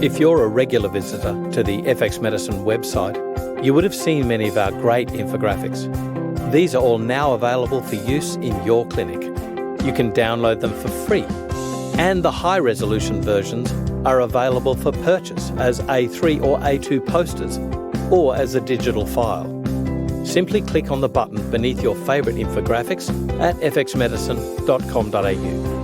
If you're a regular visitor to the FX Medicine website, you would have seen many of our great infographics. These are all now available for use in your clinic. You can download them for free, and the high-resolution versions are available for purchase as A3 or A2 posters or as a digital file. Simply click on the button beneath your favourite infographics at fxmedicine.com.au.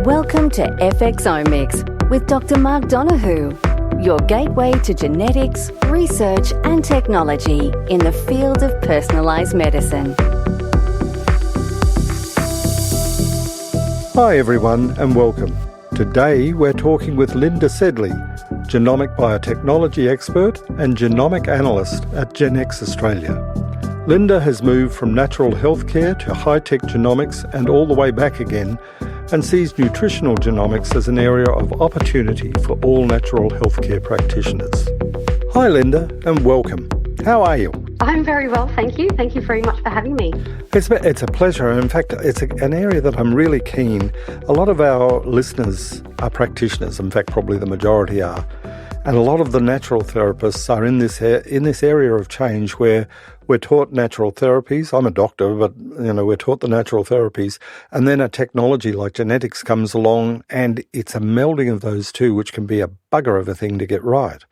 Welcome to Epigenomics with Dr. Mark Donoghue, your gateway to genetics, research and technology in the field of personalised medicine. Hi everyone and welcome. Today we're talking with Lynda Sedley, genomic biotechnology expert and genomic analyst at GenX Australia. Lynda has moved from natural healthcare to high-tech genomics and all the way back again, and sees nutritional genomics as an area of opportunity for all natural healthcare practitioners. Hi Lynda, and welcome. How are you? I'm very well, thank you. Thank you very much for having me. It's a pleasure. In fact, it's an area that I'm really keen. A lot of our listeners are practitioners. In fact, probably the majority are. And a lot of the natural therapists are in this area of change where we're taught natural therapies. I'm a doctor, but we're taught the natural therapies, and then a technology like genetics comes along, and it's a melding of those two, which can be a bugger of a thing to get right.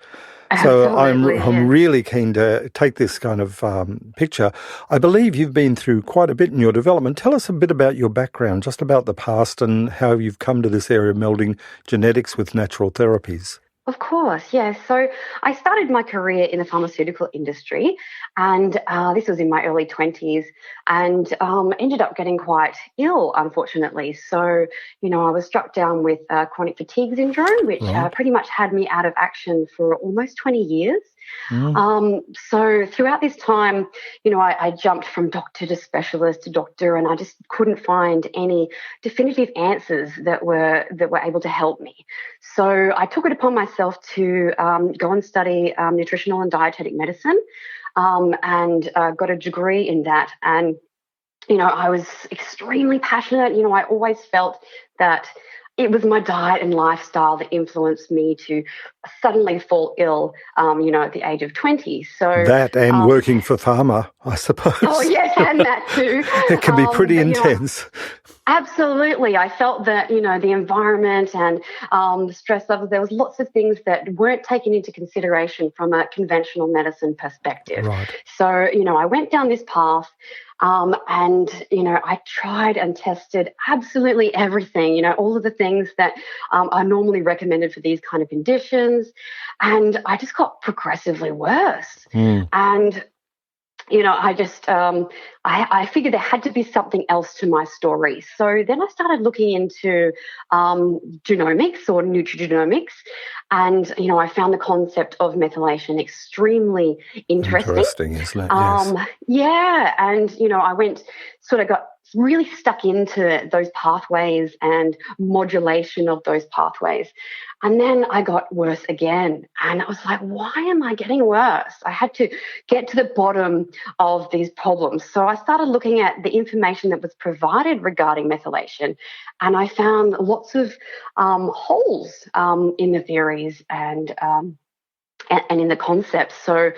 So I'm really keen to take this kind of picture. I believe you've been through quite a bit in your development. Tell us a bit about your background, just about the past and how you've come to this area of melding genetics with natural therapies. Of course, yes. So I started my career in the pharmaceutical industry, and this was in my early 20s, and ended up getting quite ill, unfortunately. So, I was struck down with chronic fatigue syndrome, which pretty much had me out of action for almost 20 years. So throughout this time, I jumped from doctor to specialist to doctor, and I just couldn't find any definitive answers that were able to help me. So I took it upon myself to go and study nutritional and dietetic medicine, and got a degree in that. And I was extremely passionate. I always felt that it was my diet and lifestyle that influenced me to suddenly fall ill, at the age of 20. So that and working for pharma, I suppose. Oh, yes, and that too. It can be pretty intense. Absolutely. I felt that, the environment and the stress levels, there was lots of things that weren't taken into consideration from a conventional medicine perspective. Right. So, I went down this path. And, I tried and tested absolutely everything, all of the things that are normally recommended for these kind of conditions. And I just got progressively worse. And, I just, I figured there had to be something else to my story. So then I started looking into genomics or nutrigenomics. And, I found the concept of methylation extremely interesting. Interesting, isn't it? Yes. Yeah. And, I got really stuck into those pathways and modulation of those pathways. And then I got worse again. And I was like, why am I getting worse? I had to get to the bottom of these problems. So I started looking at the information that was provided regarding methylation. And I found lots of holes in the theories and in the concepts. So,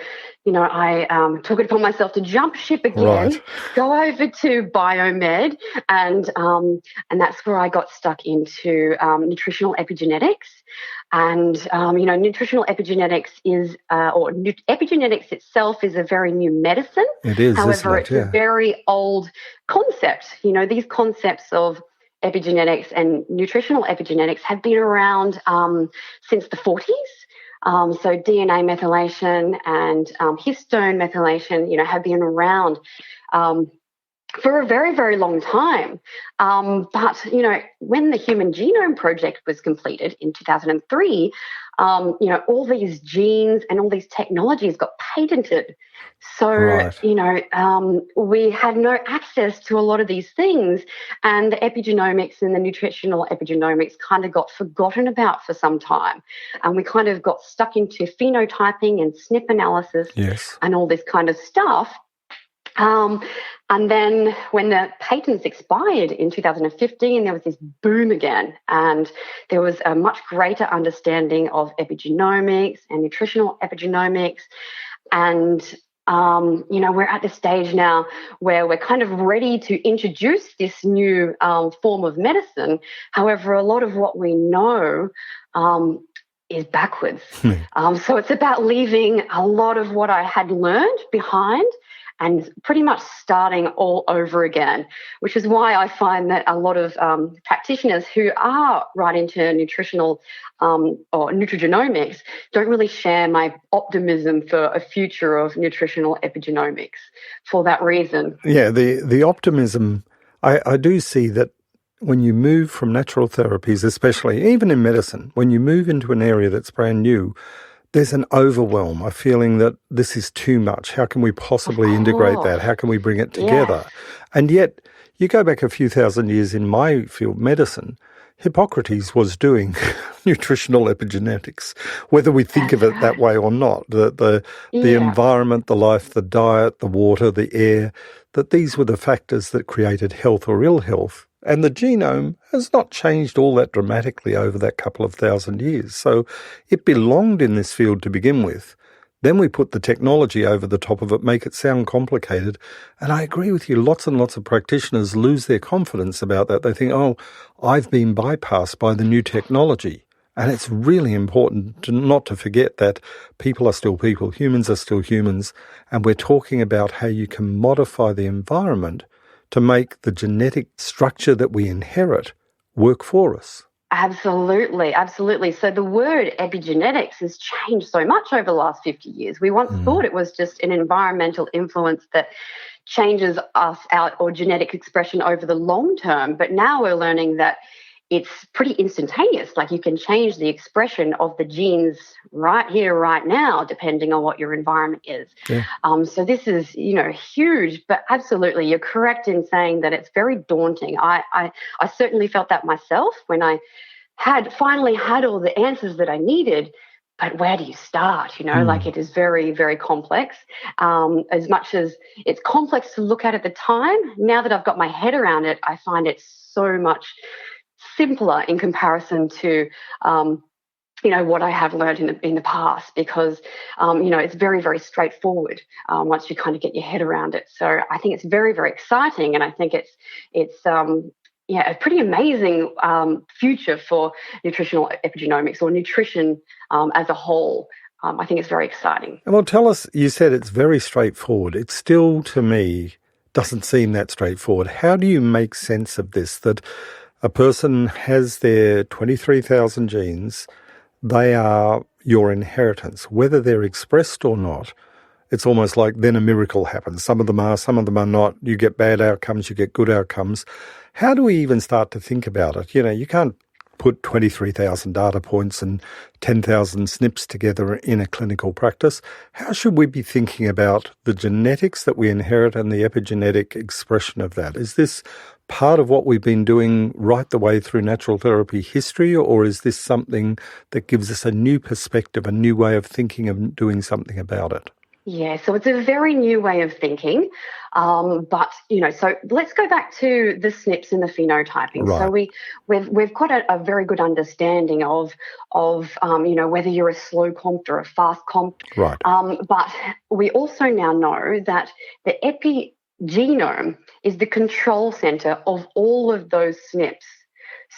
I took it upon myself to jump ship again, go over to biomed, and that's where I got stuck into nutritional epigenetics. And, nutritional epigenetics is, epigenetics itself is a very new medicine. It is, however, isn't it? It's a very old concept. These concepts of epigenetics and nutritional epigenetics have been around since the 40s. So DNA methylation and histone methylation, have been around for a very, very long time. But, when the Human Genome Project was completed in 2003, all these genes and all these technologies got patented. So, we had no access to a lot of these things, and the epigenomics and the nutritional epigenomics kind of got forgotten about for some time. And we kind of got stuck into phenotyping and SNP analysis and all this kind of stuff. And then when the patents expired in 2015, there was this boom again, and there was a much greater understanding of epigenomics and nutritional epigenomics. And, we're at the stage now where we're kind of ready to introduce this new form of medicine. However, a lot of what we know is backwards. So it's about leaving a lot of what I had learned behind and pretty much starting all over again, which is why I find that a lot of practitioners who are right into nutritional or nutrigenomics don't really share my optimism for a future of nutritional epigenomics for that reason. Yeah, the optimism, I do see that when you move from natural therapies, especially even in medicine, when you move into an area that's brand new, there's an overwhelm, a feeling that this is too much. How can we possibly integrate that? How can we bring it together? Yes. And yet, you go back a few thousand years in my field, medicine, Hippocrates was doing nutritional epigenetics, whether we think of it that way or not. The environment, the life, the diet, the water, the air, that these were the factors that created health or ill health. And the genome has not changed all that dramatically over that couple of thousand years. So it belonged in this field to begin with. Then we put the technology over the top of it, make it sound complicated. And I agree with you, lots and lots of practitioners lose their confidence about that. They think, oh, I've been bypassed by the new technology. And it's really important not to forget that people are still people, humans are still humans, and we're talking about how you can modify the environment to make the genetic structure that we inherit work for us. Absolutely, absolutely. So the word epigenetics has changed so much over the last 50 years. We once thought it was just an environmental influence that changes us out or genetic expression over the long term, but now we're learning that it's pretty instantaneous. Like you can change the expression of the genes right here, right now, depending on what your environment is. Yeah. So this is, huge, but absolutely, you're correct in saying that it's very daunting. I certainly felt that myself when I finally had all the answers that I needed. But where do you start? Like it is very, very complex. As much as it's complex to look at the time, now that I've got my head around it, I find it so much simpler in comparison to, what I have learned in the past, because, it's very, very straightforward once you kind of get your head around it. So I think it's very, very exciting, and I think it's a pretty amazing future for nutritional epigenomics or nutrition as a whole. I think it's very exciting. Well, tell us, you said it's very straightforward. It still, to me, doesn't seem that straightforward. How do you make sense of this, that a person has their 23,000 genes, they are your inheritance, whether they're expressed or not? It's almost like then a miracle happens. Some of them are, some of them are not. You get bad outcomes, you get good outcomes. How do we even start to think about it? You can't put 23,000 data points and 10,000 snips together in a clinical practice. How should we be thinking about the genetics that we inherit and the epigenetic expression of that? Is this part of what we've been doing right the way through natural therapy history, or is this something that gives us a new perspective, a new way of thinking of doing something about it? Yeah, so it's a very new way of thinking, but so let's go back to the SNPs and the phenotyping. Right. So we've got a very good understanding of whether you're a slow comped or a fast comped. Right. But we also now know that the epigenome is the control center of all of those SNPs.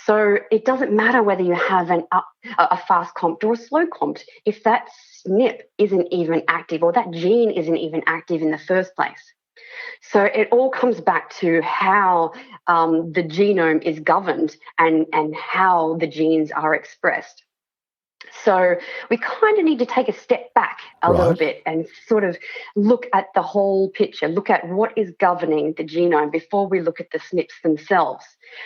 So it doesn't matter whether you have a fast comped or a slow comped. If that SNP isn't even active or that gene isn't even active in the first place. So it all comes back to how the genome is governed and how the genes are expressed. So we kind of need to take a step back a little bit and sort of look at the whole picture, look at what is governing the genome before we look at the SNPs themselves.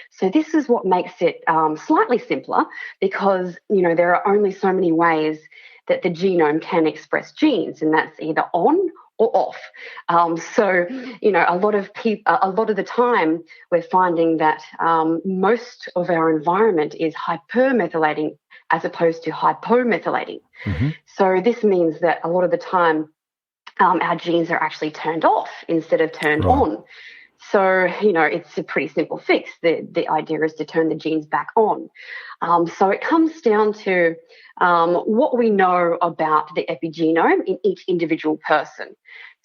So this is what makes it slightly simpler, because, there are only so many ways that the genome can express genes, and that's either on or off. So a lot of the time we're finding that most of our environment is hypermethylating as opposed to hypomethylating. Mm-hmm. So this means that a lot of the time our genes are actually turned off instead of turned on. So, it's a pretty simple fix. The idea is to turn the genes back on. So it comes down to what we know about the epigenome in each individual person.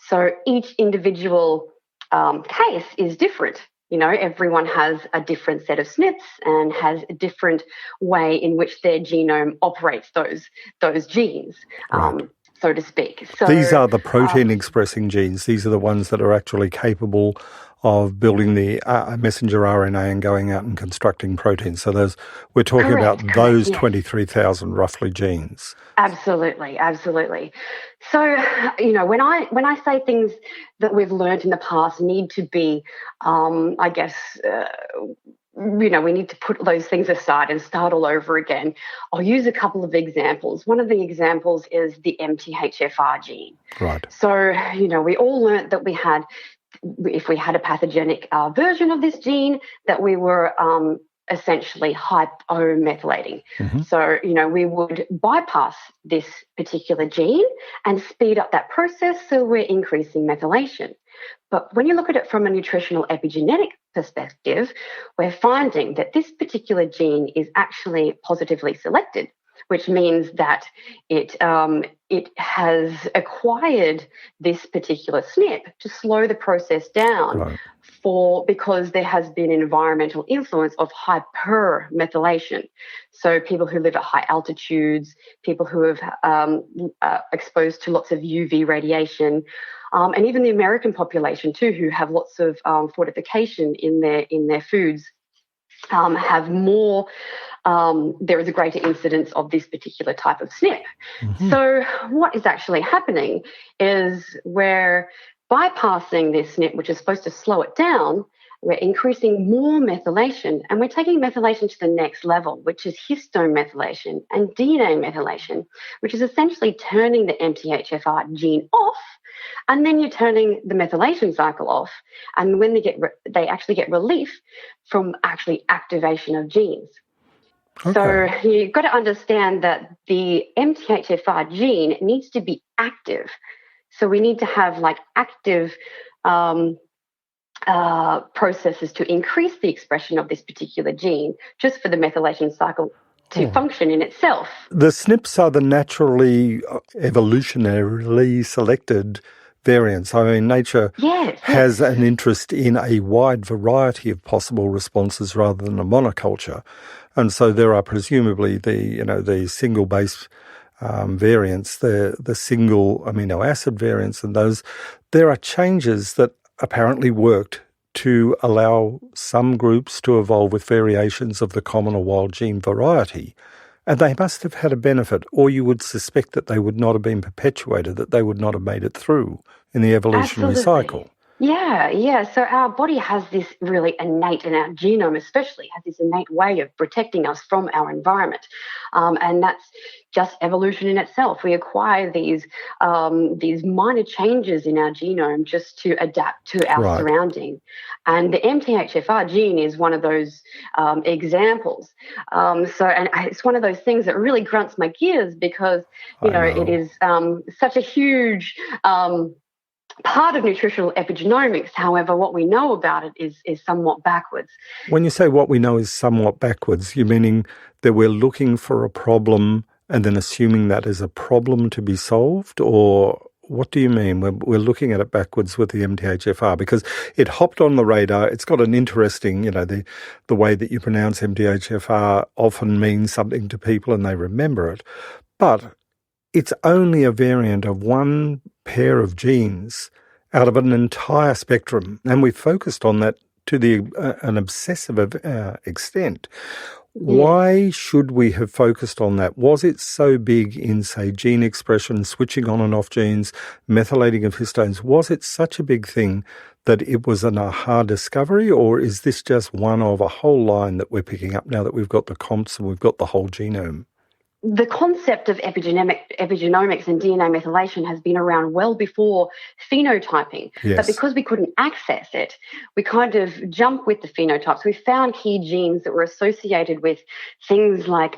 So each individual case is different. Everyone has a different set of snips and has a different way in which their genome operates those genes. Right. So to speak. So these are the protein-expressing genes. These are the ones that are actually capable of building the messenger RNA and going out and constructing proteins. So we're talking about those 23,000 roughly genes. Absolutely. So, when I say things that we've learned in the past need to be, we need to put those things aside and start all over again. I'll use a couple of examples. One of the examples is the MTHFR gene. Right. So, we all learned that if we had a pathogenic version of this gene, that we were essentially hypomethylating. Mm-hmm. So, we would bypass this particular gene and speed up that process, so we're increasing methylation. But when you look at it from a nutritional epigenetic perspective, we're finding that this particular gene is actually positively selected, which means that it has acquired this particular SNP to slow the process down. Right. Because there has been environmental influence of hypermethylation. So people who live at high altitudes, people who have exposed to lots of UV radiation, and even the American population too, who have lots of fortification in their foods, have more. There is a greater incidence of this particular type of SNP. Mm-hmm. So what is actually happening is we're bypassing this SNP, which is supposed to slow it down. We're increasing more methylation, and we're taking methylation to the next level, which is histone methylation and DNA methylation, which is essentially turning the MTHFR gene off, and then you're turning the methylation cycle off. And when they actually get relief from actually activation of genes. Okay. So you've got to understand that the MTHFR gene needs to be active. So we need to have active processes to increase the expression of this particular gene, just for the methylation cycle to function in itself. The SNPs are the naturally, evolutionarily selected variants. I mean, nature has an interest in a wide variety of possible responses rather than a monoculture. And so there are presumably the single base variants, the single amino acid variants, and those. There are changes that apparently worked to allow some groups to evolve with variations of the common or wild gene variety. And they must have had a benefit, or you would suspect that they would not have been perpetuated, that they would not have made it through in the evolutionary cycle. Yeah. So our body has this really innate, and our genome especially has this innate way of protecting us from our environment. And that's just evolution in itself. We acquire these minor changes in our genome just to adapt to our surrounding. And the MTHFR gene is one of those examples. And it's one of those things that really grunts my gears, because, it is such a huge part of nutritional epigenomics. However, what we know about it is somewhat backwards. When you say what we know is somewhat backwards, you're meaning that we're looking for a problem and then assuming that is a problem to be solved? Or what do you mean? We're looking at it backwards with the MTHFR, because it hopped on the radar. It's got an interesting, the way that you pronounce MTHFR often means something to people and they remember it. But it's only a variant of one pair of genes out of an entire spectrum, and we focused on that to an obsessive extent. Why should we have focused on that? Was it so big in, say, gene expression, switching on and off genes, methylating of histones? Was it such a big thing that it was an aha discovery, or is this just one of a whole line that we're picking up now that we've got the comps and we've got the whole genome? The concept of epigenomics and DNA methylation has been around well before phenotyping. Yes. But because we couldn't access it, we kind of jumped with the phenotypes. We found key genes that were associated with things like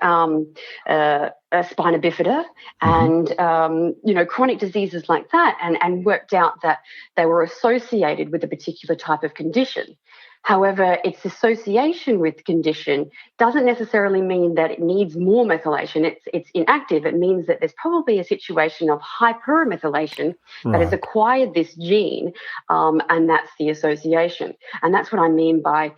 spina bifida and, chronic diseases like that, and worked out that they were associated with a particular type of condition. However, its association with condition doesn't necessarily mean that it needs more methylation. It's inactive. It means that there's probably a situation of hypermethylation that has acquired this gene, and that's the association. And that's what I mean by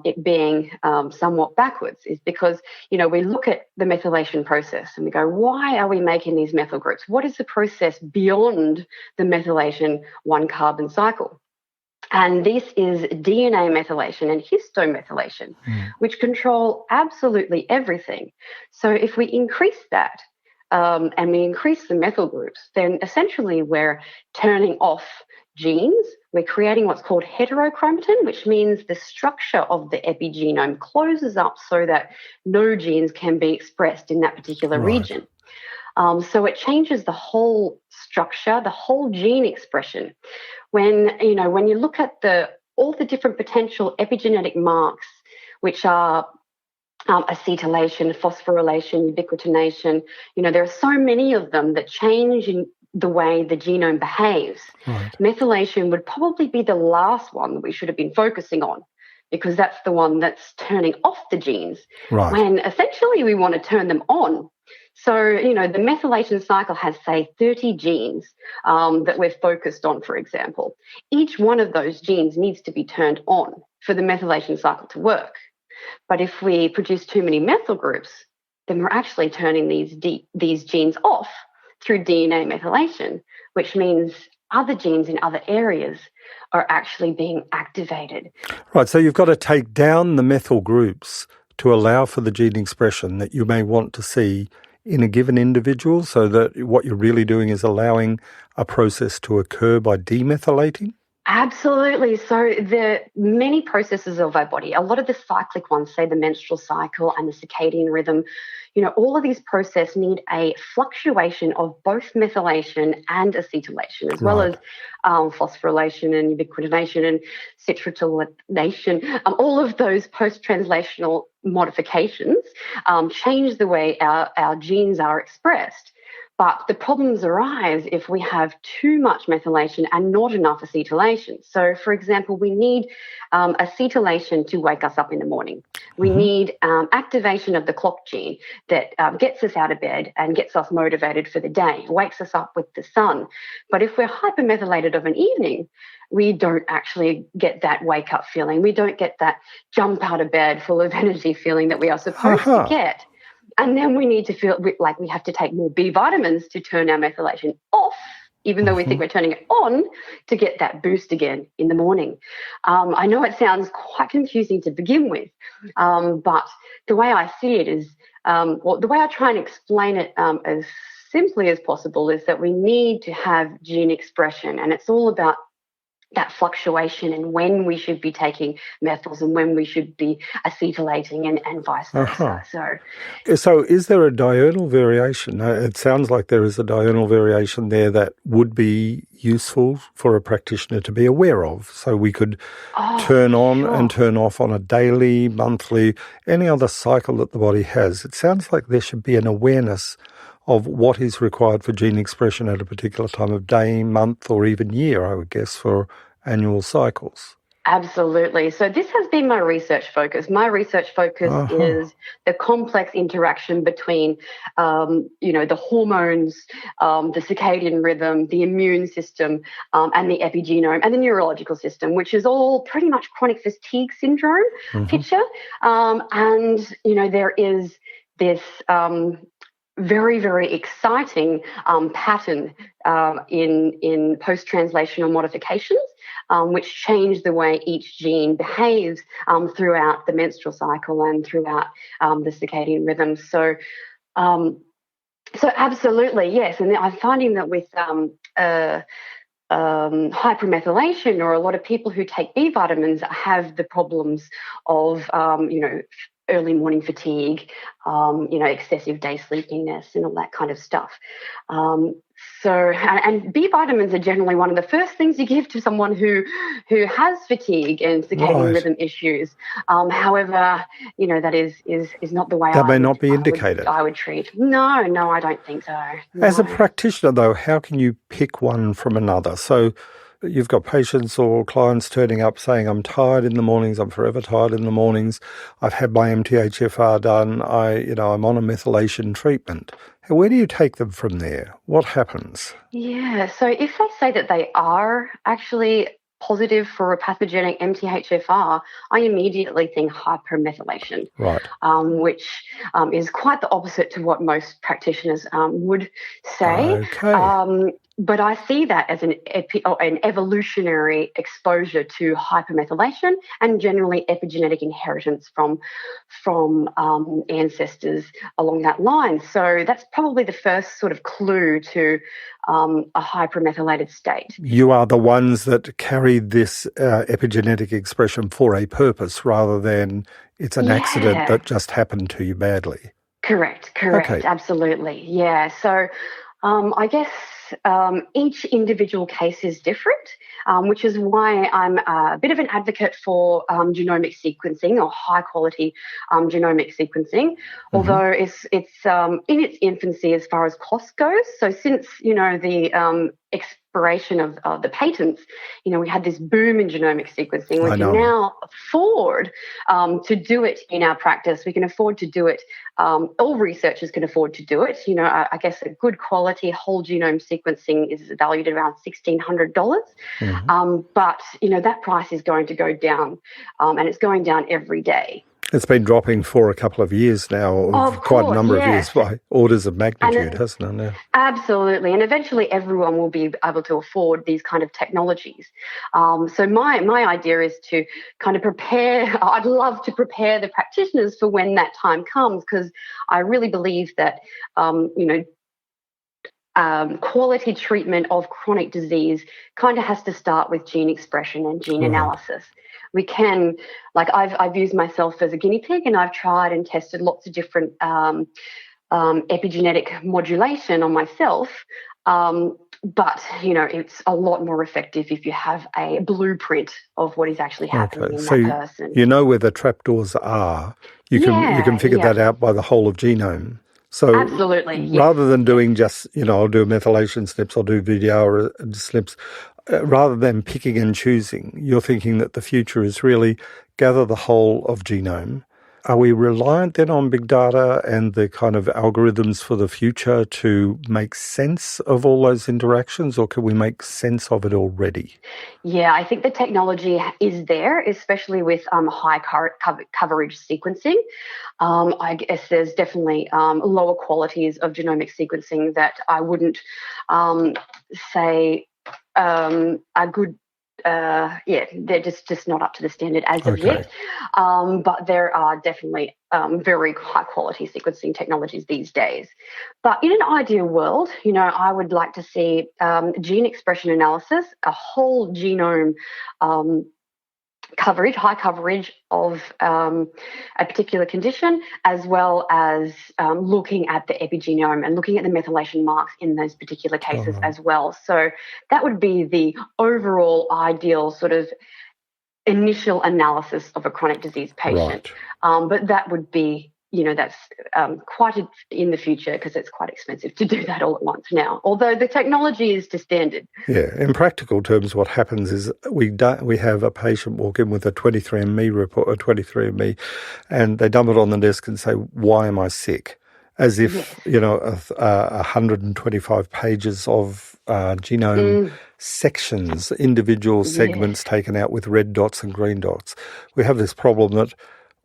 it being somewhat backwards, is because, we look at the methylation process and we go, why are we making these methyl groups? What is the process beyond the methylation one carbon cycle? And this is DNA methylation and histone methylation, which control absolutely everything. So if we increase that and we increase the methyl groups, then essentially we're turning off genes. We're creating what's called heterochromatin, which means the structure of the epigenome closes up so that no genes can be expressed in that particular region. So it changes the whole structure, the whole gene expression. When you look at all the different potential epigenetic marks, which are acetylation, phosphorylation, ubiquitination, there are so many of them that change in the way the genome behaves. Methylation would probably be the last one that we should have been focusing on, because that's the one that's turning off the genes, when essentially we want to turn them on. So, the methylation cycle has, say, 30 genes that we're focused on, for example. Each one of those genes needs to be turned on for the methylation cycle to work. But if we produce too many methyl groups, then we're actually turning these genes off through DNA methylation, which means other genes in other areas are actually being activated. Right, so you've got to take down the methyl groups to allow for the gene expression that you may want to see in a given individual, so that what you're really doing is allowing a process to occur by demethylating? Absolutely. So the many processes of our body, a lot of the cyclic ones, say the menstrual cycle and the circadian rhythm, all of these processes need a fluctuation of both methylation and acetylation, as well as phosphorylation and ubiquitination and citrullination. All of those post-translational modifications change the way our genes are expressed. But the problems arise if we have too much methylation and not enough acetylation. So, for example, we need acetylation to wake us up in the morning. We need activation of the clock gene that gets us out of bed and gets us motivated for the day, wakes us up with the sun. But if we're hypermethylated of an evening, we don't actually get that wake-up feeling. We don't get that jump out of bed full of energy feeling that we are supposed to get. And then we need to feel like we have to take more B vitamins to turn our methylation off, even though we think we're turning it on, to get that boost again in the morning. I know it sounds quite confusing to begin with, but the way I see it is, the way I try and explain it as simply as possible is that we need to have gene expression, and it's all about that fluctuation and when we should be taking methyls and when we should be acetylating and vice versa. So is there a diurnal variation? It sounds like there is a diurnal variation there that would be useful for a practitioner to be aware of. So we could turn on and turn off on a daily, monthly, any other cycle that the body has. It sounds like there should be an awareness of what is required for gene expression at a particular time of day, month, or even year, I would guess, for annual cycles. Absolutely. So this has been my research focus. My research focus is the complex interaction between, the hormones, the circadian rhythm, the immune system, and the epigenome and the neurological system, which is all pretty much chronic fatigue syndrome picture. There is this very, very exciting pattern in post-translational modifications, which change the way each gene behaves throughout the menstrual cycle and throughout the circadian rhythm. So absolutely, yes. And I'm finding that with hypermethylation, or a lot of people who take B vitamins have the problems of, early morning fatigue, excessive day sleepiness and all that kind of stuff. And B vitamins are generally one of the first things you give to someone who has fatigue and circadian rhythm issues. However, that is not the way that may not be indicated. I would treat. No, I don't think so. No. As a practitioner, though, how can you pick one from another? So you've got patients or clients turning up saying, I'm tired in the mornings, I'm forever tired in the mornings, I've had my MTHFR done, I'm on a methylation treatment. Where do you take them from there? What happens? Yeah, so if they say that they are actually positive for a pathogenic MTHFR, I immediately think hypermethylation, right? Which is quite the opposite to what most practitioners would say. Okay. But I see that as an evolutionary exposure to hypermethylation and generally epigenetic inheritance from ancestors along that line. So that's probably the first sort of clue to a hypermethylated state. You are the ones that carry this epigenetic expression for a purpose rather than it's an accident that just happened to you badly. Correct, okay. Absolutely. Yeah, so I guess each individual case is different, which is why I'm a bit of an advocate for genomic sequencing or high-quality genomic sequencing, although it's in its infancy as far as cost goes. So since, the expiration of the patents, we had this boom in genomic sequencing. We can now afford to do it in our practice. We can afford to do it. All researchers can afford to do it. I guess a good quality whole genome sequencing is valued at around $1,600. But, that price is going to go down and it's going down every day. It's been dropping for a couple of years now, quite a number of years, by orders of magnitude, hasn't it? Yeah. Absolutely. And eventually everyone will be able to afford these kind of technologies. So my idea is to kind of I'd love to prepare the practitioners for when that time comes, because I really believe that, quality treatment of chronic disease kind of has to start with gene expression and gene analysis. We can, I've used myself as a guinea pig, and I've tried and tested lots of different epigenetic modulation on myself. But, it's a lot more effective if you have a blueprint of what is actually happening in that person. You know where the trapdoors are. You can figure that out by the whole of genome. So absolutely, rather than doing just, I'll do methylation snips, I'll do VDR snips, rather than picking and choosing, you're thinking that the future is really gather the whole of genome. Are we reliant then on big data and the kind of algorithms for the future to make sense of all those interactions, or can we make sense of it already? Yeah, I think the technology is there, especially with high coverage sequencing. I guess there's definitely lower qualities of genomic sequencing that I wouldn't say are good. They're just not up to the standard as of yet. But there are definitely very high quality sequencing technologies these days. But in an ideal world, I would like to see gene expression analysis, a whole genome coverage, high coverage of a particular condition, as well as looking at the epigenome and looking at the methylation marks in those particular cases as well. So that would be the overall ideal sort of initial analysis of a chronic disease patient. Right. But that would be, that's quite in the future, because it's quite expensive to do that all at once now, although the technology is to standard. Yeah, in practical terms, what happens is we have a patient walk in with a 23andMe report, and they dump it on the desk and say, why am I sick? As if, 125 pages of genome sections, individual segments taken out with red dots and green dots. We have this problem that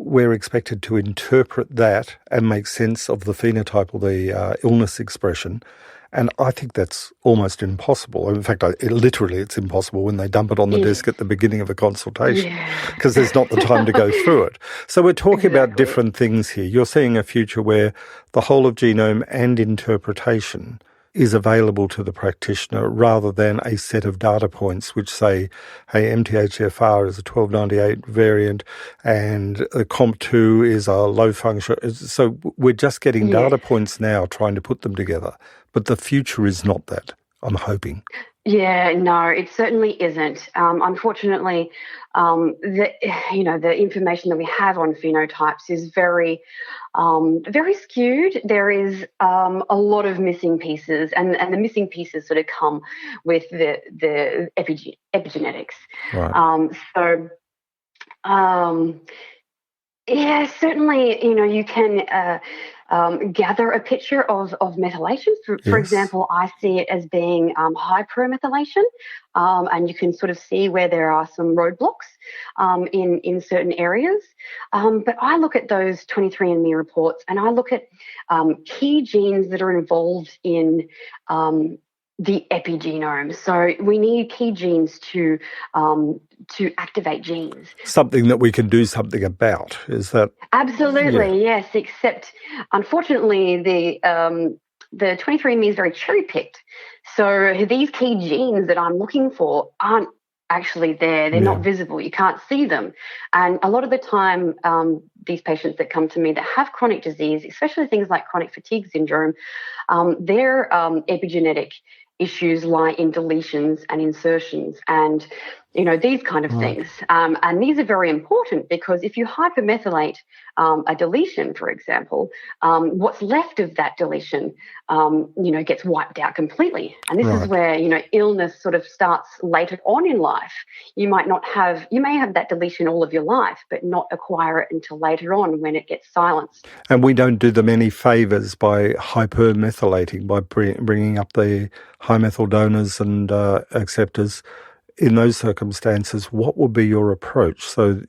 we're expected to interpret that and make sense of the phenotype or the illness expression. And I think that's almost impossible. In fact, it's impossible when they dump it on the desk at the beginning of a consultation, because there's not the time to go through it. So we're talking about different things here. You're seeing a future where the whole of genome and interpretation is available to the practitioner rather than a set of data points which say, hey, MTHFR is a 1298 variant and the COMP2 is a low function. So we're just getting data points now, trying to put them together. But the future is not that, I'm hoping. Yeah, no, it certainly isn't. Unfortunately, the information that we have on phenotypes is very skewed. There is a lot of missing pieces, and the missing pieces sort of come with the epigenetics. Right. Yeah, certainly, you can gather a picture of methylation. For example, I see it as being hypermethylation, and you can sort of see where there are some roadblocks in certain areas. But I look at those 23andMe reports, and I look at key genes that are involved in the epigenome. So we need key genes to activate genes. Something that we can do something about, is that? Absolutely, yes. Except, unfortunately, the 23andMe is very cherry-picked. So these key genes that I'm looking for aren't actually there. They're not visible. You can't see them. And a lot of the time, these patients that come to me that have chronic disease, especially things like chronic fatigue syndrome, their epigenetic issues lie in deletions and insertions and, these kind of things. And these are very important because if you hypermethylate a deletion, for example, what's left of that deletion, gets wiped out completely. And this is where, illness sort of starts later on in life. You may have that deletion all of your life, but not acquire it until later on when it gets silenced. And we don't do them any favours by hypermethylating, by bringing up the high methyl donors and acceptors. In those circumstances, what would be your approach? So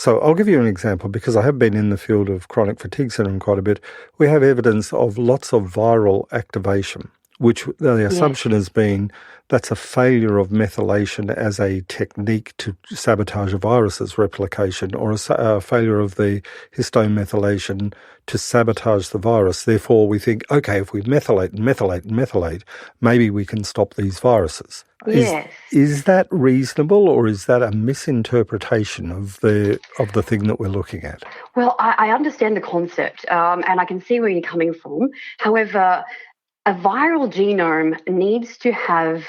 I'll give you an example because I have been in the field of chronic fatigue syndrome quite a bit. We have evidence of lots of viral activation, which the assumption has been that's a failure of methylation as a technique to sabotage a virus's replication, or a failure of the histone methylation to sabotage the virus. Therefore, we think, okay, if we methylate, maybe we can stop these viruses. Yes. Is that reasonable, or is that a misinterpretation of the thing that we're looking at? Well, I understand the concept, and I can see where you're coming from. However, a viral genome needs to have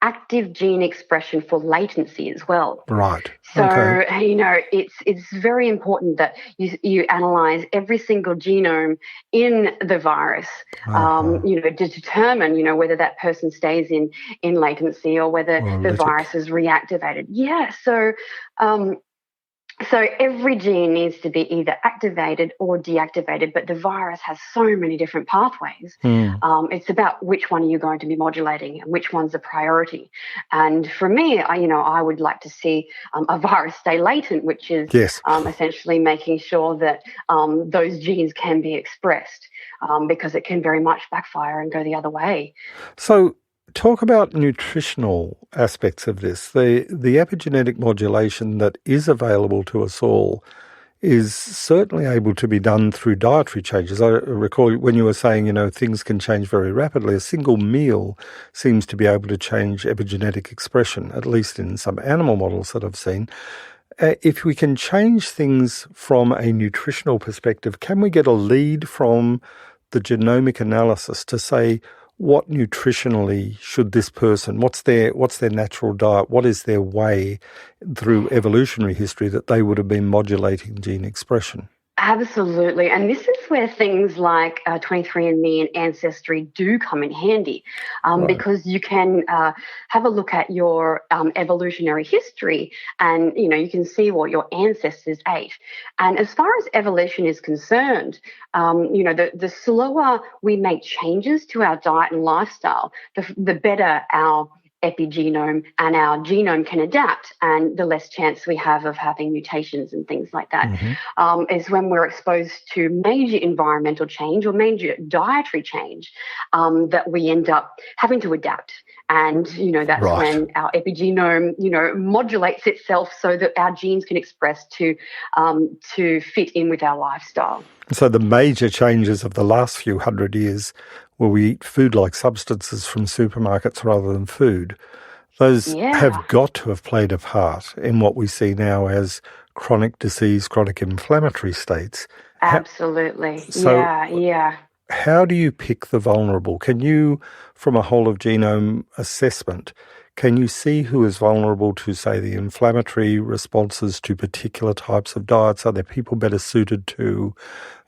active gene expression for latency as well. Right. So, it's very important that you analyze every single genome in the virus, to determine, whether that person stays in latency or whether the virus is reactivated. Yeah. So every gene needs to be either activated or deactivated, but the virus has so many different pathways. It's about which one you're going to be modulating and which one's a priority. And for me, I would like to see a virus stay latent, which is essentially making sure that those genes can be expressed, because it can very much backfire and go the other way. So talk about nutritional aspects of this. The epigenetic modulation that is available to us all is certainly able to be done through dietary changes. I recall when you were saying, things can change very rapidly. A single meal seems to be able to change epigenetic expression, at least in some animal models that I've seen. If we can change things from a nutritional perspective, can we get a lead from the genomic analysis to say, what nutritionally should this person, what's their natural diet, what is their way through evolutionary history that they would have been modulating gene expression? Absolutely. And this is where things like 23andMe and Ancestry do come in handy, because you can have a look at your evolutionary history and, you can see what your ancestors ate. And as far as evolution is concerned, the slower we make changes to our diet and lifestyle, the better our epigenome and our genome can adapt, and the less chance we have of having mutations and things like that. Is when we're exposed to major environmental change or major dietary change, that we end up having to adapt. And, that's when our epigenome, modulates itself so that our genes can express to fit in with our lifestyle. So the major changes of the last few hundred years where we eat food-like substances from supermarkets rather than food, those have got to have played a part in what we see now as chronic disease, chronic inflammatory states. Absolutely. So Yeah. how do you pick the vulnerable? Can you, from a whole of genome assessment, can you see who is vulnerable to, say, the inflammatory responses to particular types of diets? Are there people better suited to,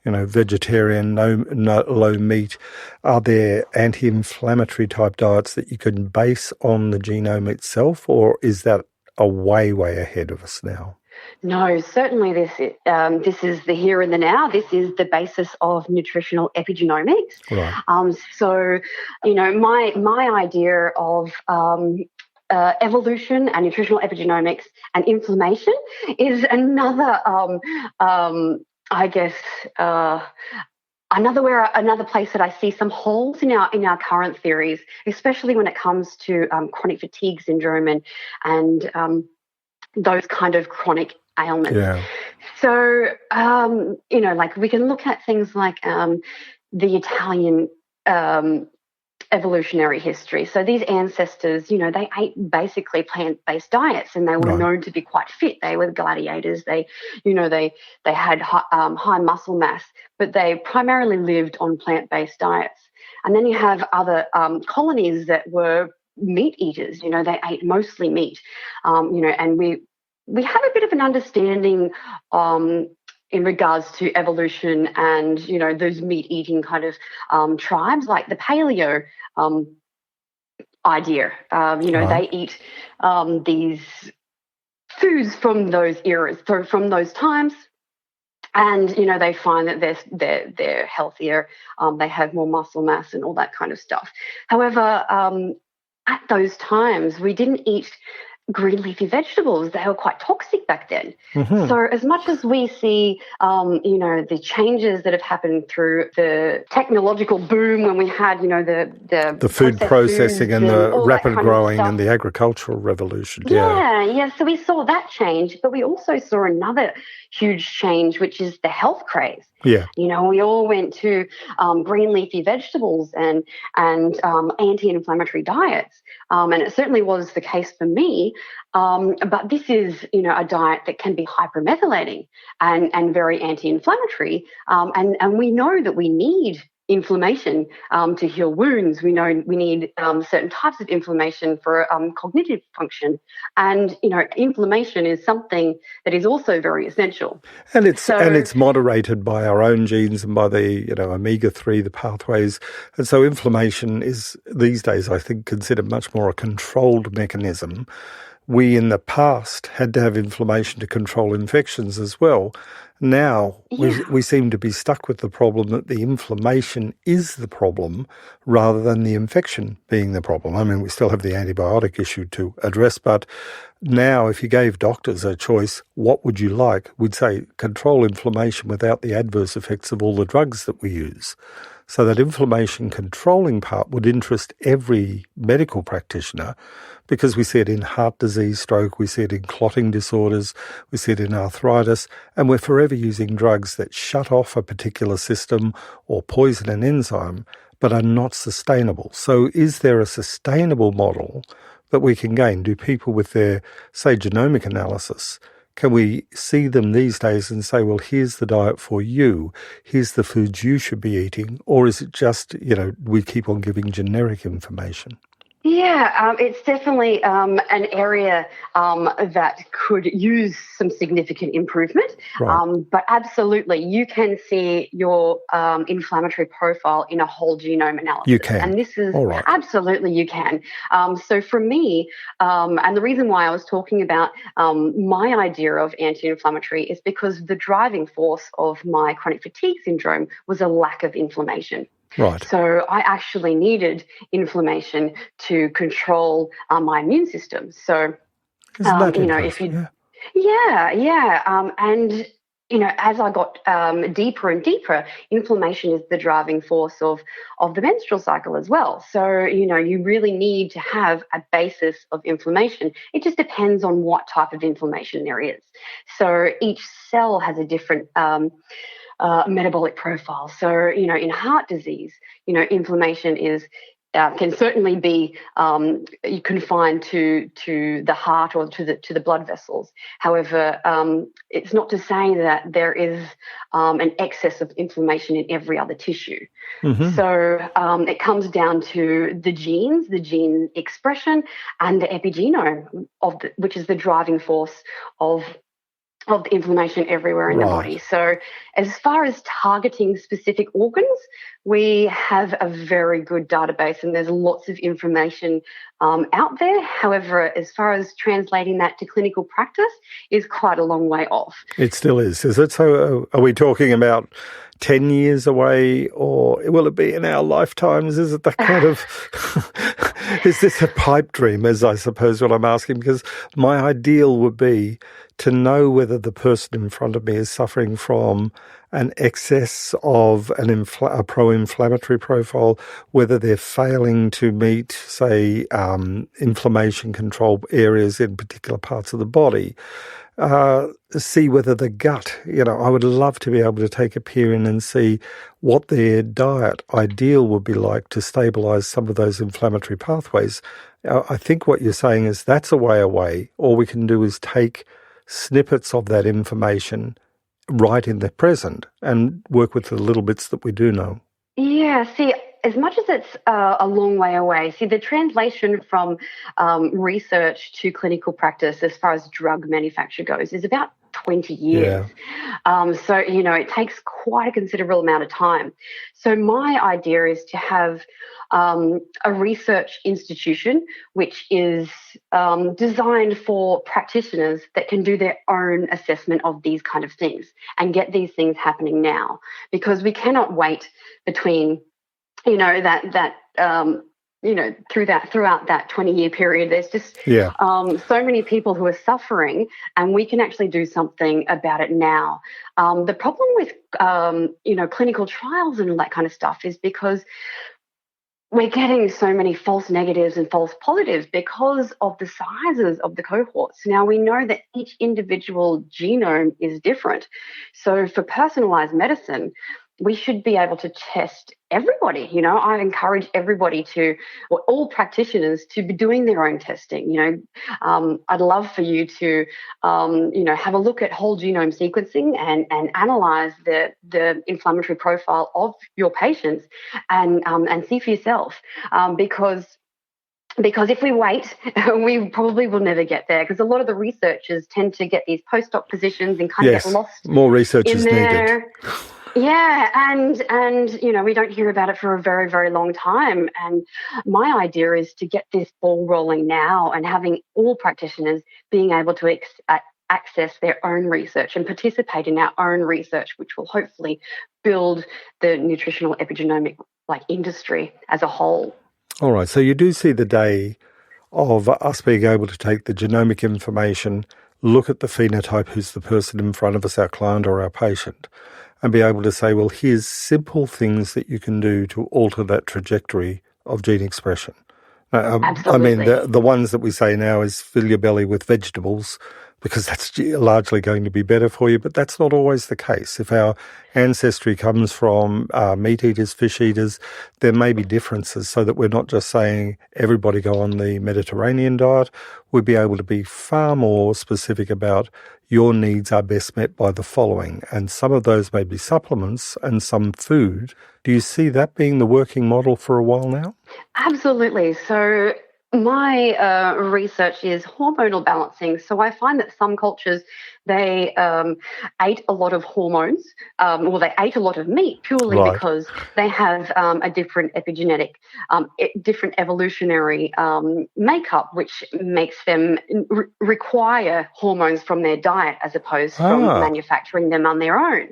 vegetarian, low meat? Are there anti-inflammatory type diets that you can base on the genome itself, or is that a way ahead of us now? No, certainly this is the here and the now. This is the basis of nutritional epigenomics. Right. So, my idea of evolution and nutritional epigenomics and inflammation is another, another place that I see some holes in our current theories, especially when it comes to chronic fatigue syndrome and those kind of chronic ailments. Yeah. So, we can look at things like the Italian evolutionary history. So these ancestors, they ate basically plant-based diets, and they were known to be quite fit. They were gladiators. They had high muscle mass, but they primarily lived on plant-based diets. And then you have other colonies that were meat eaters. They ate mostly meat. And we have a bit of an understanding in regards to evolution and, those meat-eating kind of tribes, like the paleo idea. They eat these foods from those eras, from those times. And, they find that they're healthier, they have more muscle mass and all that kind of stuff. However, at those times, we didn't eat green leafy vegetables. They were quite toxic back then. Mm-hmm. So as much as we see, the changes that have happened through the technological boom when we had, the food processing and the rapid growing and the agricultural revolution. Yeah. So we saw that change, but we also saw another huge change, which is the health craze. Yeah. We all went to green leafy vegetables and anti-inflammatory diets. And it certainly was the case for me. But this is, a diet that can be hypermethylating and very anti-inflammatory. And we know that we need inflammation to heal wounds. We know we need certain types of inflammation for cognitive function. And, inflammation is something that is also very essential. And it's moderated by our own genes and by the, omega-3, the pathways. And so inflammation is these days, I think, considered much more a controlled mechanism. We in the past had to have inflammation to control infections as well. Now we seem to be stuck with the problem that the inflammation is the problem rather than the infection being the problem. I mean, we still have the antibiotic issue to address, but now if you gave doctors a choice, what would you like? We'd say control inflammation without the adverse effects of all the drugs that we use. So that inflammation controlling part would interest every medical practitioner because we see it in heart disease, stroke, we see it in clotting disorders, we see it in arthritis, and we're forever using drugs that shut off a particular system or poison an enzyme but are not sustainable. So is there a sustainable model that we can gain? Do people with their, say, genomic analysis, can we see them these days and say, well, here's the diet for you, here's the foods you should be eating? Or is it just, we keep on giving generic information? Yeah, it's definitely an area that could use some significant improvement. Right. But absolutely, you can see your inflammatory profile in a whole genome analysis. You can. And this is absolutely you can. So for me, and the reason why I was talking about my idea of anti-inflammatory is because the driving force of my chronic fatigue syndrome was a lack of inflammation. Right. So I actually needed inflammation to control my immune system. So, if you, and as I got deeper and deeper, inflammation is the driving force of the menstrual cycle as well. So, you really need to have a basis of inflammation. It just depends on what type of inflammation there is. So each cell has a different metabolic profile. So, in heart disease, inflammation can certainly be confined to the heart or to the blood vessels. However, it's not to say that there is an excess of inflammation in every other tissue. Mm-hmm. So it comes down to the genes, the gene expression, and the epigenome, which is the driving force of the inflammation everywhere in the body. So as far as targeting specific organs, we have a very good database and there's lots of information out there. However, as far as translating that to clinical practice is quite a long way off. It still is it? So are we talking about 10 years away, or will it be in our lifetimes? Is it that kind of... Is this a pipe dream, as I suppose what I'm asking? Because my ideal would be to know whether the person in front of me is suffering from an excess of a pro-inflammatory profile, whether they're failing to meet, say, inflammation control areas in particular parts of the body. See whether the gut, I would love to be able to take a peer in and see what their diet ideal would be like to stabilise some of those inflammatory pathways. I think what you're saying is that's a way away. All we can do is take snippets of that information right in the present and work with the little bits that we do know. Yeah, see, as much as it's a long way away, the translation from research to clinical practice as far as drug manufacture goes is about 20 years. Yeah. So, it takes quite a considerable amount of time. So my idea is to have a research institution which is designed for practitioners that can do their own assessment of these kind of things and get these things happening now, because we cannot wait between throughout that 20-year period, there's just so many people who are suffering, and we can actually do something about it now. The problem with, clinical trials and all that kind of stuff is because we're getting so many false negatives and false positives because of the sizes of the cohorts. Now, we know that each individual genome is different. So for personalised medicine, we should be able to test everybody. I encourage everybody all practitioners to be doing their own testing. I'd love for you to, have a look at whole genome sequencing and analyze the inflammatory profile of your patients and see for yourself. Because if we wait, we probably will never get there, because a lot of the researchers tend to get these postdoc positions and kind of get lost. More research is needed. Yeah, and we don't hear about it for a very, very long time. And my idea is to get this ball rolling now and having all practitioners being able to access their own research and participate in our own research, which will hopefully build the nutritional epigenomic industry as a whole. All right, so you do see the day of us being able to take the genomic information, look at the phenotype, who's the person in front of us, our client or our patient, and be able to say, well, here's simple things that you can do to alter that trajectory of gene expression. Absolutely. I mean, the ones that we say now is fill your belly with vegetables, because that's largely going to be better for you, but that's not always the case. If our ancestry comes from meat eaters, fish eaters, there may be differences, so that we're not just saying everybody go on the Mediterranean diet. We'd be able to be far more specific about your needs are best met by the following, and some of those may be supplements and some food. Do you see that being the working model for a while now? Absolutely. So my research is hormonal balancing. So I find that some cultures, they ate a lot of hormones, they ate a lot of meat purely because they have a different epigenetic, different evolutionary makeup, which makes them require hormones from their diet as opposed from manufacturing them on their own.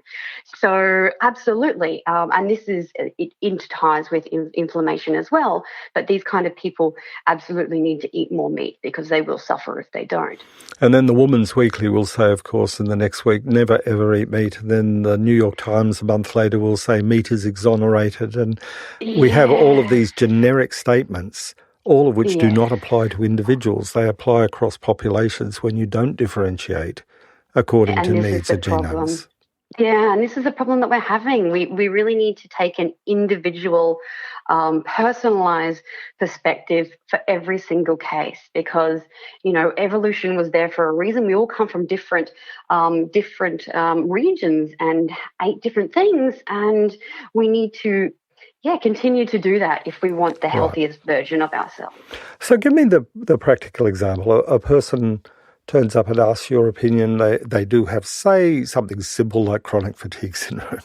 So absolutely, and it interties with inflammation as well, but these kind of people absolutely need to eat more meat because they will suffer if they don't. And then the Woman's Weekly will say, of course, in the next week, never ever eat meat. And then the New York Times a month later will say meat is exonerated. And we have all of these generic statements, all of which do not apply to individuals. They apply across populations when you don't differentiate according to needs or genomes. Yeah, and this is the problem that we're having. We really need to take an individual, personalised perspective for every single case, because evolution was there for a reason. We all come from different regions and ate different things, and we need to continue to do that if we want the Right. healthiest version of ourselves. So give me the practical example. A person turns up and asks your opinion. They do have, say, something simple like chronic fatigue syndrome.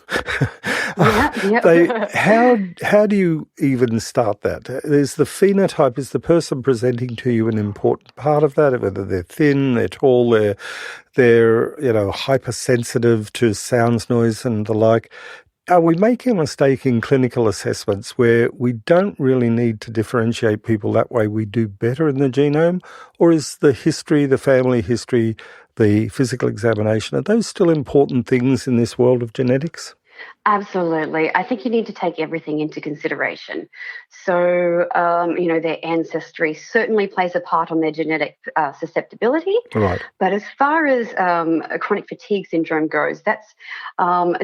How do you even start that? Is the phenotype, is the person presenting to you an important part of that? Whether they're thin, they're tall, they're hypersensitive to sounds, noise, and the like. Are we making a mistake in clinical assessments where we don't really need to differentiate people that way? We do better in the genome? Or is the history, the family history, the physical examination, are those still important things in this world of genetics? Absolutely. I think you need to take everything into consideration. So, their ancestry certainly plays a part on their genetic susceptibility. Right. But as far as chronic fatigue syndrome goes, that's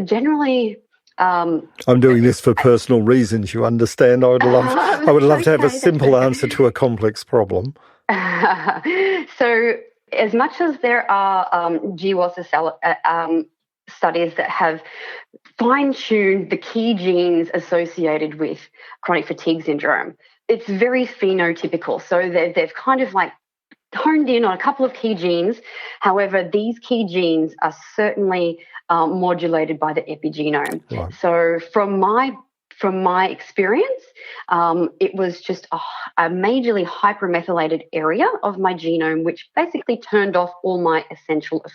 generally... I'm doing this for personal reasons, you understand. I would love to have a simple answer to a complex problem. So, as much as there are GWAS studies that have fine-tuned the key genes associated with chronic fatigue syndrome, it's very phenotypical. So they've kind of like honed in on a couple of key genes. However, these key genes are certainly modulated by the epigenome. Right. So from my experience, it was just a majorly hypermethylated area of my genome, which basically turned off all my essential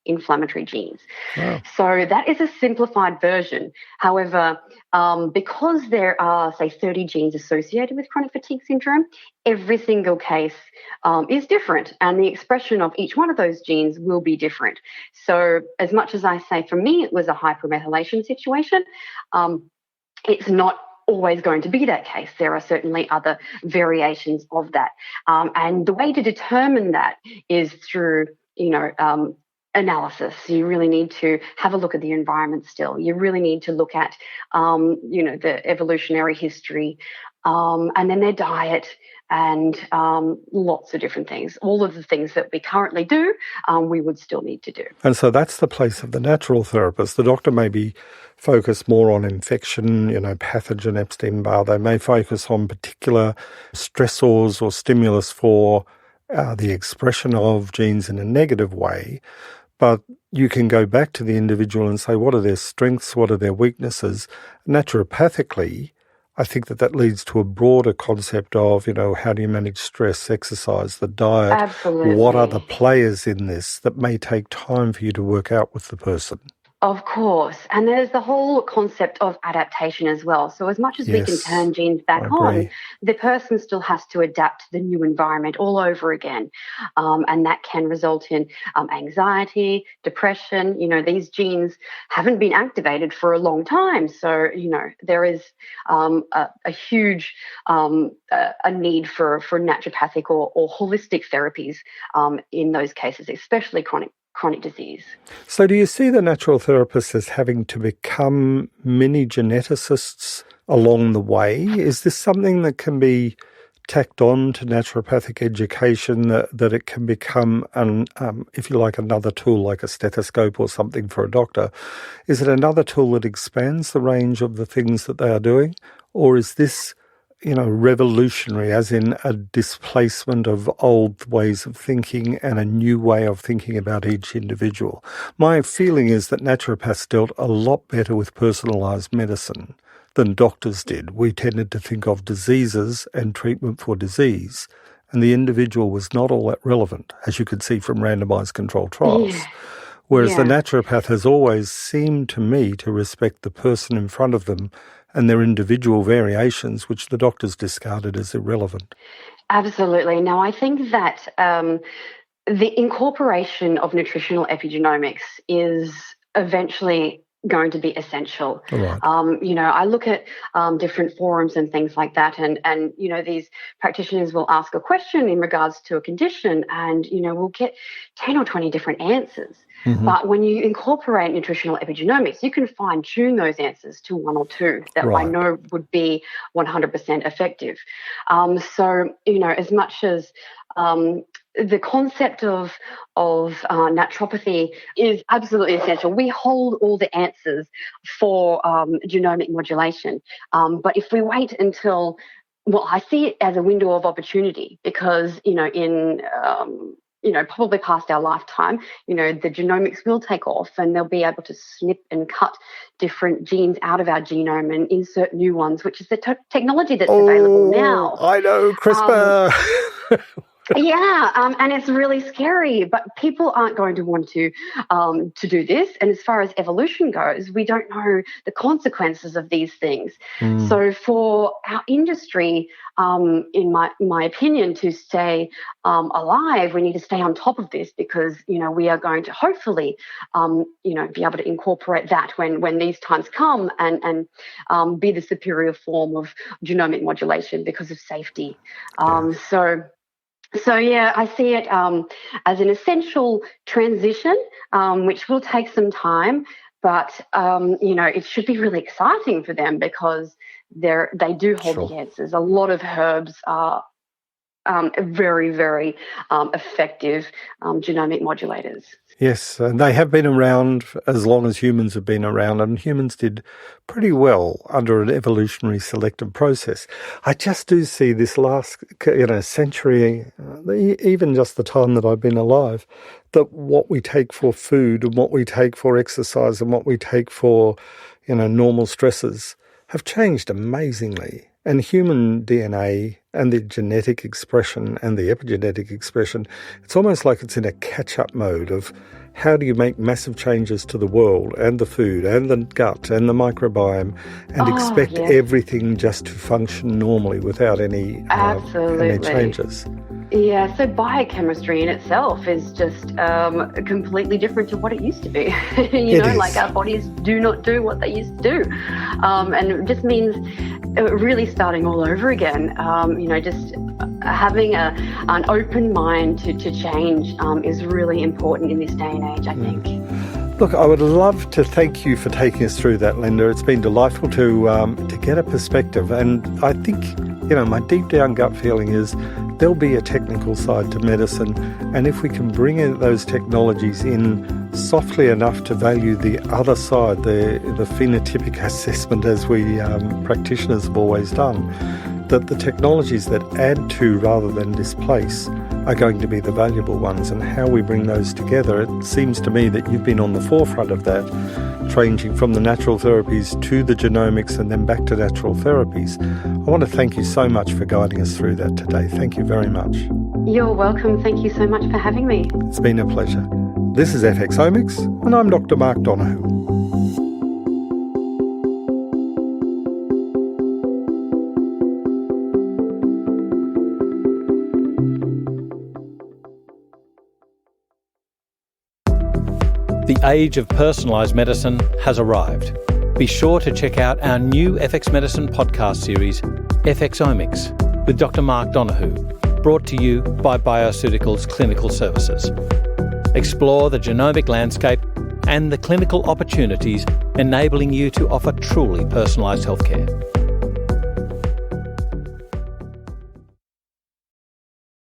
inflammatory genes. Wow. So that is a simplified version. However, because there are, say, 30 genes associated with chronic fatigue syndrome, every single case is different, and the expression of each one of those genes will be different. So as much as I say, for me, it was a hypermethylation situation, it's not always going to be that case. There are certainly other variations of that. And the way to determine that is through, analysis. You really need to have a look at the environment still. You really need to look at, the evolutionary history, and then their diet, and lots of different things. All of the things that we currently do, we would still need to do. And so that's the place of the natural therapist. The doctor may be focused more on infection, pathogen, Epstein-Barr. They may focus on particular stressors or stimulus for the expression of genes in a negative way. But you can go back to the individual and say, what are their strengths? What are their weaknesses? Naturopathically, I think that leads to a broader concept of, how do you manage stress, exercise, the diet? Absolutely. What are the players in this that may take time for you to work out with the person? Of course. And there's the whole concept of adaptation as well. So as much as we can turn genes back on, the person still has to adapt to the new environment all over again. And that can result in anxiety, depression. These genes haven't been activated for a long time. So, there is a huge a need for naturopathic or holistic therapies in those cases, especially chronic disease. So do you see the natural therapists as having to become mini geneticists along the way? Is this something that can be tacked on to naturopathic education, that it can become, if you like, another tool like a stethoscope or something for a doctor? Is it another tool that expands the range of the things that they are doing? Or is this revolutionary, as in a displacement of old ways of thinking and a new way of thinking about each individual? My feeling is that naturopaths dealt a lot better with personalised medicine than doctors did. We tended to think of diseases and treatment for disease, and the individual was not all that relevant, as you could see from randomised controlled trials. Yeah. Whereas the naturopath has always seemed to me to respect the person in front of them and their individual variations, which the doctors discarded as irrelevant. Absolutely. Now, I think that the incorporation of nutritional epigenomics is eventually going to be essential. Right. I look at different forums and things like that, and these practitioners will ask a question in regards to a condition, and we'll get 10 or 20 different answers. Mm-hmm. But when you incorporate nutritional epigenomics, you can fine-tune those answers to one or two that I know would be 100% effective. So as much as the concept of naturopathy is absolutely essential. We hold all the answers for genomic modulation. But if we wait until, I see it as a window of opportunity, because, in probably past our lifetime, the genomics will take off, and they'll be able to snip and cut different genes out of our genome and insert new ones, which is the technology that's available now. I know, CRISPR. And it's really scary, but people aren't going to want to do this. And as far as evolution goes, we don't know the consequences of these things. So for our industry, in my opinion, to stay alive, we need to stay on top of this, because we are going to hopefully be able to incorporate that when these times come, and be the superior form of genomic modulation because of safety. So I see it as an essential transition, which will take some time, but it should be really exciting for them, because they do hold the answers. A lot of herbs are very, very effective genomic modulators. Yes, and they have been around as long as humans have been around, and humans did pretty well under an evolutionary selective process. I just do see this last century, even just the time that I've been alive, that what we take for food and what we take for exercise and what we take for normal stresses have changed amazingly. And human DNA and the genetic expression and the epigenetic expression, it's almost like it's in a catch-up mode of how do you make massive changes to the world and the food and the gut and the microbiome and expect everything just to function normally without any changes. Yeah, so biochemistry in itself is just completely different to what it used to be. Like our bodies do not do what they used to do. And it just means really starting all over again. Just having an open mind to change is really important in this day and age, I think. Look, I would love to thank you for taking us through that, Lynda. It's been delightful to get a perspective. And I think, my deep down gut feeling is there'll be a technical side to medicine. And if we can bring in those technologies in softly enough to value the other side, the phenotypic assessment, as we practitioners have always done, that the technologies that add to rather than displace are going to be the valuable ones, and how we bring those together. It seems to me that you've been on the forefront of that, changing from the natural therapies to the genomics and then back to natural therapies. I want to thank you so much for guiding us through that today. Thank you very much. You're welcome. Thank you so much for having me. It's been a pleasure. This is FXomics, and I'm Dr. Mark Donohue. The age of personalised medicine has arrived. Be sure to check out our new FX Medicine podcast series, FXomics, with Dr. Mark Donohue, brought to you by Bioceuticals Clinical Services. Explore the genomic landscape and the clinical opportunities enabling you to offer truly personalised healthcare.